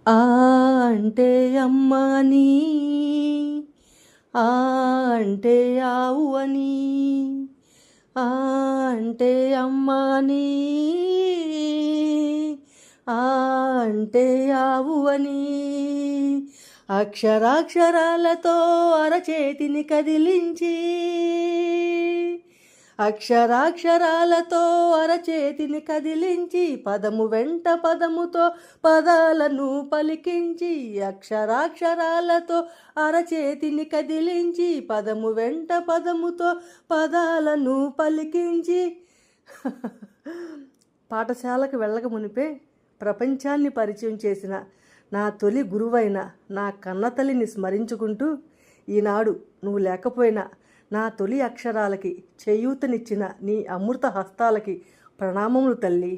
ఆ అంటే అమ్మ అని, ఆ అంటే ఆవు అని, ఆ అంటే అమ్మ అని, ఆ అంటే ఆవు అని. అక్షరాక్షరాలతో అరచేతిని కదిలించి, అక్షరాక్షరాలతో అరచేతిని కదిలించి, పదము వెంట పదముతో పదాలను పలికించి, అక్షరాక్షరాలతో అరచేతిని కదిలించి, పదము వెంట పదముతో పదాలను పలికించి. పాఠశాలకు వెళ్ళక మునిపే ప్రపంచాన్ని పరిచయం చేసిన నా తొలి గురువైన నా కన్నతల్లిని స్మరించుకుంటూ, ఈనాడు నువ్వు లేకపోయినా నా తొలి అక్షరాలకి చేయూతనిచ్చిన నీ అమృత హస్తాలకి ప్రణామములు తల్లి.